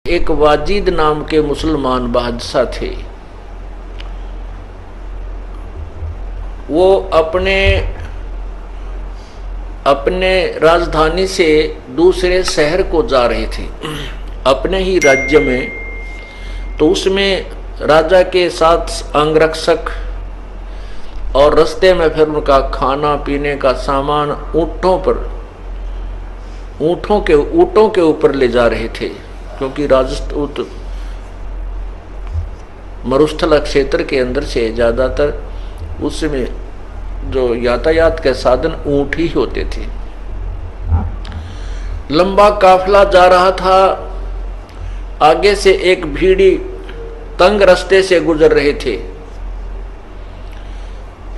एक वाजिद नाम के मुसलमान बादशाह थे। वो अपने राजधानी से दूसरे शहर को जा रहे थे, अपने ही राज्य में। तो उसमें राजा के साथ अंगरक्षक और रास्ते में फिर उनका खाना पीने का सामान ऊँटों के ऊपर ले जा रहे थे, क्योंकि राजस्थान मरुस्थल क्षेत्र के अंदर से ज्यादातर उसमें जो यातायात के साधन ऊंट ही होते थे। लंबा काफिला जा रहा था। आगे से एक भीड़ी तंग रास्ते से गुजर रहे थे।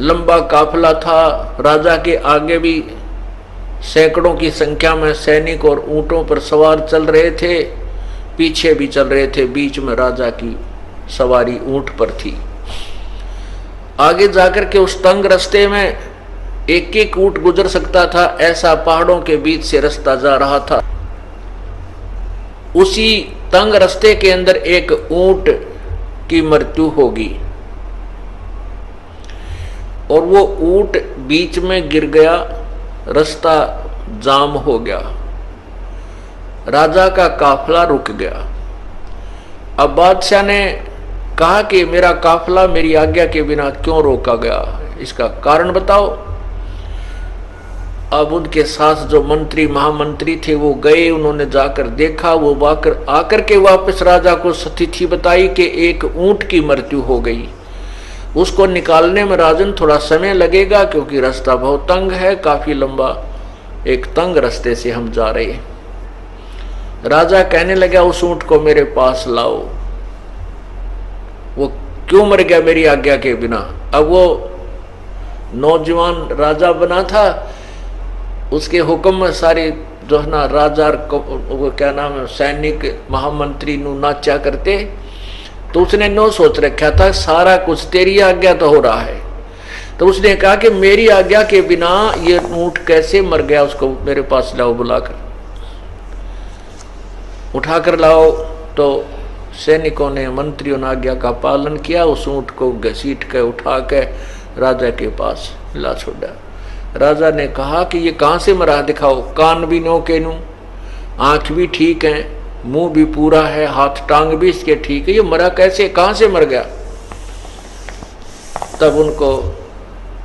लंबा काफिला था। राजा के आगे भी सैकड़ों की संख्या में सैनिक और ऊंटों पर सवार चल रहे थे, पीछे भी चल रहे थे। बीच में राजा की सवारी ऊंट पर थी। आगे जाकर के उस तंग रास्ते में एक एक ऊंट गुजर सकता था, ऐसा पहाड़ों के बीच से रास्ता जा रहा था। उसी तंग रास्ते के अंदर एक ऊंट की मृत्यु होगी और वो ऊंट बीच में गिर गया, रास्ता जाम हो गया, राजा का काफिला रुक गया। अब बादशाह ने कहा कि मेरा काफिला मेरी आज्ञा के बिना क्यों रोका गया, इसका कारण बताओ। अब उनके साथ जो मंत्री महामंत्री थे वो गए, उन्होंने जाकर देखा। वो आकर के वापस राजा को स्थिति बताई कि एक ऊंट की मृत्यु हो गई। उसको निकालने में राजन थोड़ा समय लगेगा, क्योंकि रास्ता बहुत तंग है, काफी लंबा एक तंग रास्ते से हम जा रहे हैं। राजा कहने लगा उस ऊंट को मेरे पास लाओ। वो क्यों मर गया मेरी आज्ञा के बिना। अब वो नौजवान राजा बना था, उसके हुक्म में सारे जो है ना राजा को क्या नाम है सैनिक महामंत्री नु नाचा करते। तो उसने नो सोच रखा था सारा कुछ तेरी आज्ञा तो हो रहा है। तो उसने कहा कि मेरी आज्ञा के बिना ये ऊंट कैसे मर गया, उसको मेरे पास लाओ, बुलाकर उठाकर लाओ। तो सैनिकों ने मंत्रियों ने आज्ञा का पालन किया। उस ऊंट को घसीट के उठा के राजा के पास ला छोड़ा। राजा ने कहा कि ये कहां से मरा, दिखाओ। कान भी नो के नू, आंख भी ठीक है, मुंह भी पूरा है, हाथ टांग भी इसके ठीक है, ये मरा कैसे, कहां से मर गया। तब उनको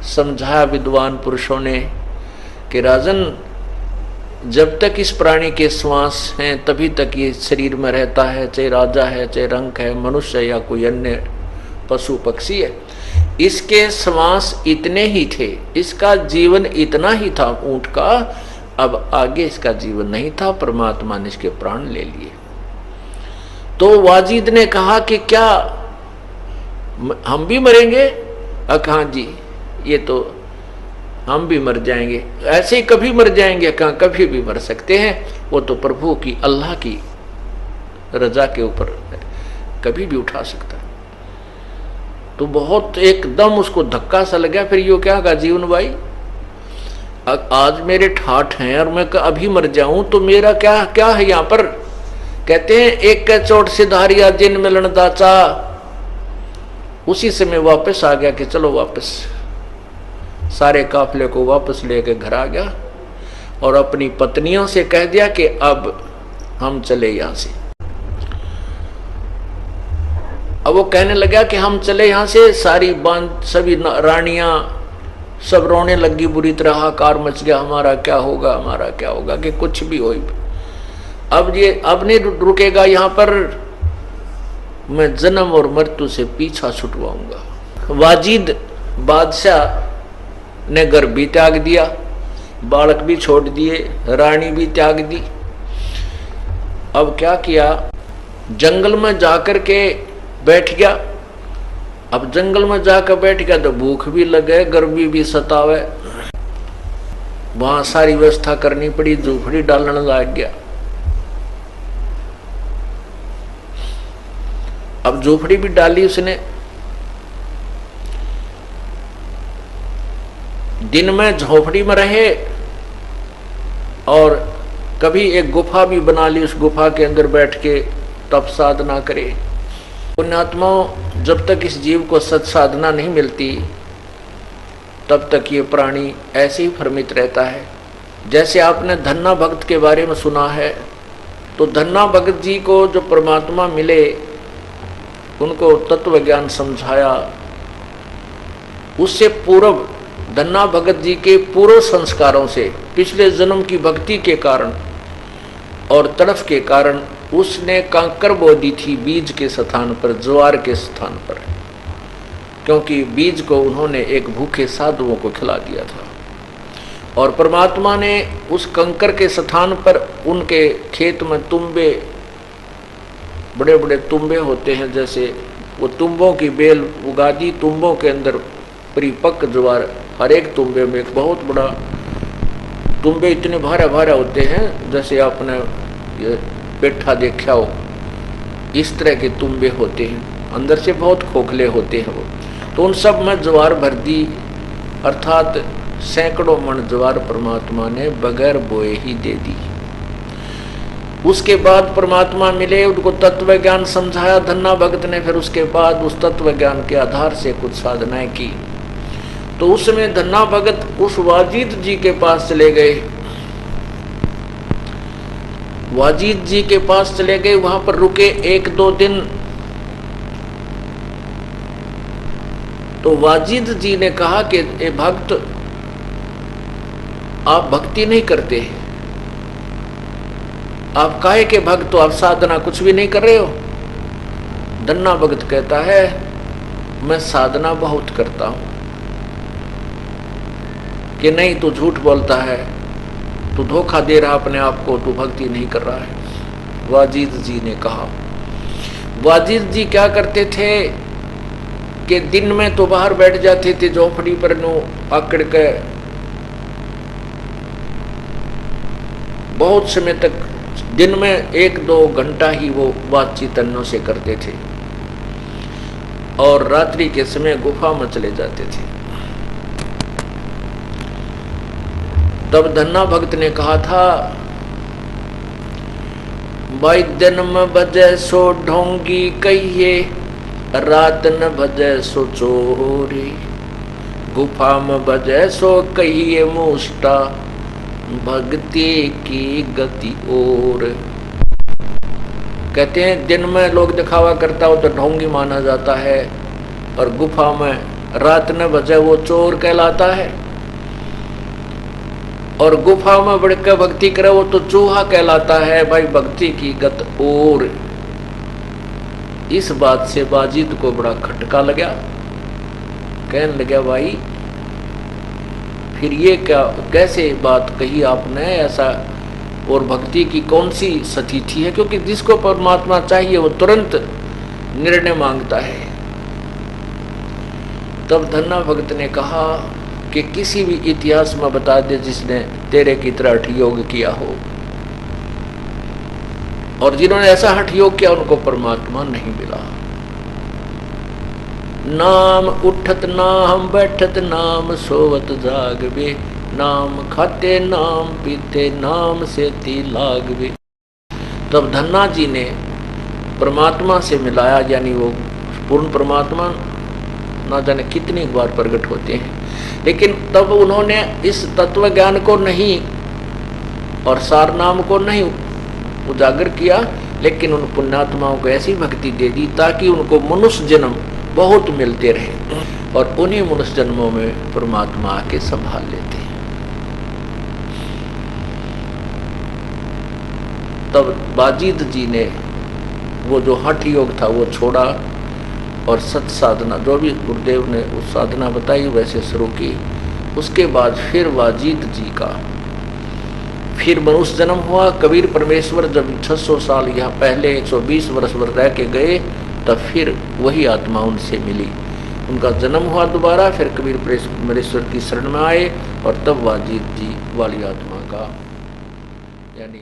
समझाया विद्वान पुरुषों ने कि राजन, जब तक इस प्राणी के श्वास हैं तभी तक ये शरीर में रहता है, चाहे राजा है, चाहे रंक है, मनुष्य या कोई अन्य पशु पक्षी है। इसके श्वास इतने ही थे, इसका जीवन इतना ही था ऊंट का, अब आगे इसका जीवन नहीं था, परमात्मा ने इसके प्राण ले लिए। तो वाजिद ने कहा कि क्या हम भी मरेंगे। कहा जी, ये तो हम भी मर जाएंगे। ऐसे ही कभी मर जाएंगे, कहा कभी भी मर सकते हैं, वो तो प्रभु की अल्लाह की रजा के ऊपर कभी भी उठा सकता है। तो बहुत एकदम उसको धक्का सा लगा। फिर यो क्या कहा, जीवन भाई आज मेरे ठाठ हैं और मैं अभी मर जाऊं तो मेरा क्या क्या है यहाँ पर। कहते हैं एक के चोट से धारिया जिन मिलन दाचा। उसी समय वापस आ गया कि चलो वापस, सारे काफिले को वापस लेके घर आ गया और अपनी पत्नियों से कह दिया कि अब हम चले यहां से। अब वो कहने लगा कि हम चले यहां से। सारी बांध सभी रानियां सब रोने लगी, बुरी तरह हाकार मच गया, हमारा क्या होगा, हमारा क्या होगा, कि कुछ भी हो, अब ये अब नहीं रुकेगा यहाँ पर, मैं जन्म और मृत्यु से पीछा छुटवाऊंगा। वाजिद बादशाह ने घर भी त्याग दिया, बालक भी छोड़ दिए, रानी भी त्याग दी। अब क्या किया, जंगल में जाकर के बैठ गया। अब जंगल में जाकर बैठ गया तो भूख भी लगे, गर्मी भी सतावे, वहां सारी व्यवस्था करनी पड़ी, झोपड़ी डालने लग गया। अब झोपड़ी भी डाली उसने। दिन में झोपड़ी में रहे और कभी एक गुफा भी बना ली, उस गुफा के अंदर बैठ के तप साधना करे। पुण्यात्माओं, जब तक इस जीव को सत साधना नहीं मिलती तब तक ये प्राणी ऐसे ही भ्रमित रहता है। जैसे आपने धन्ना भक्त के बारे में सुना है, तो धन्ना भगत जी को जो परमात्मा मिले, उनको तत्व ज्ञान समझाया, उससे पूर्व धन्ना भगत जी के पूर्व संस्कारों से, पिछले जन्म की भक्ति के कारण और तड़फ के कारण उसने कंकर बो दी थी बीज के स्थान पर, ज्वार के स्थान पर, क्योंकि बीज को उन्होंने एक भूखे साधुओं को खिला दिया था। और परमात्मा ने उस कंकर के स्थान पर उनके खेत में तुम्बे, बड़े बड़े तुम्बे होते हैं, जैसे वो तुंबों की बेल उगा दी। तुंबों के अंदर परिपक्व ज्वार, हर एक तुंबे में एक बहुत बड़ा, तुंबे इतने भारा भारा होते हैं जैसे आपने ये पेठा देखा हो, इस तरह के तुंबे होते हैं, अंदर से बहुत खोखले होते हैं वो। तो उन सब में ज्वार भर दी, अर्थात सैकड़ों मन ज्वार परमात्मा ने बगैर बोए ही दे दी। उसके बाद परमात्मा मिले, उनको तत्व ज्ञान समझाया धन्ना भगत ने। फिर उसके बाद उस तत्व ज्ञान के आधार से कुछ साधनाएं की। तो उस समय धन्ना भगत उस वाजिद जी के पास चले गए। वाजिद जी के पास चले गए, वहां पर रुके 1-2 दिन। तो वाजिद जी ने कहा कि ए भक्त, आप भक्ति नहीं करते, आप काहे के भक्त हो, आप साधना कुछ भी नहीं कर रहे हो। धन्ना भगत कहता है, मैं साधना बहुत करता हूं। कि नहीं, तू झूठ बोलता है, तू धोखा दे रहा अपने आप को, तू भक्ति नहीं कर रहा है। वाजिद जी ने कहा, वाजिद जी क्या करते थे कि दिन में तो बाहर बैठ जाते थे झोपड़ी पर नो आकड़ के, बहुत समय तक, दिन में 1-2 घंटा ही वो बातचीत अन्यों से करते थे, और रात्रि के समय गुफा में चले जाते थे। तब धन्ना भक्त ने कहा था, भाई दिन में बजे सो ढोंगी कहिए, रात न बजे सो चोरी, गुफा में बजे सो कहिए मुष्टा, भक्ति की गति और। कहते हैं दिन में लोग दिखावा करता हो तो ढोंगी माना जाता है, और गुफा में रात न बजे वो चोर कहलाता है, और गुफा में बढ़ कर भक्ति करे वो तो चूहा कहलाता है। भाई भक्ति की गत और। इस बात से वाजिद को बड़ा खटका लगा, कहने लगा, भाई फिर ये क्या, कैसे बात कही आपने ऐसा, और भक्ति की कौन सी स्थिति है, क्योंकि जिसको परमात्मा चाहिए वो तुरंत निर्णय मांगता है। तब धन्ना भगत ने कहा कि किसी भी इतिहास में बता दे जिसने तेरे की तरह हठ योग किया हो, और जिन्होंने ऐसा हठ योग किया उनको परमात्मा नहीं मिला। नाम उठत नाम बैठत नाम सोवत जागवे, नाम खाते नाम पीते नाम से ती लागवे। तब धन्ना जी ने परमात्मा से मिलाया, यानी वो पूर्ण परमात्मा ना जाने कितनी बार प्रकट होते हैं, लेकिन तब उन्होंने इस तत्व ज्ञान को नहीं और सार नाम को नहीं उजागर किया, लेकिन उन पुण्यात्माओं को ऐसी भक्ति दे दी ताकि उनको मनुष्य जन्म बहुत मिलते रहे, और उन्हीं मनुष्य जन्मों में परमात्मा आके संभाल लेते हैं। तब वाजिद जी ने वो जो हठ योग था वो छोड़ा, और सत साधना जो भी गुरुदेव ने उस साधना बताई वैसे शुरू की। उसके बाद फिर वाजिद जी का फिर मनुष्य जन्म हुआ। कबीर परमेश्वर जब 600 साल यहाँ पहले 120 वर्ष रह के गए, तब फिर वही आत्मा उनसे मिली, उनका जन्म हुआ दोबारा। फिर कबीर परमेश्वर की शरण में आए, और तब वाजिद जी वाली आत्मा का यानी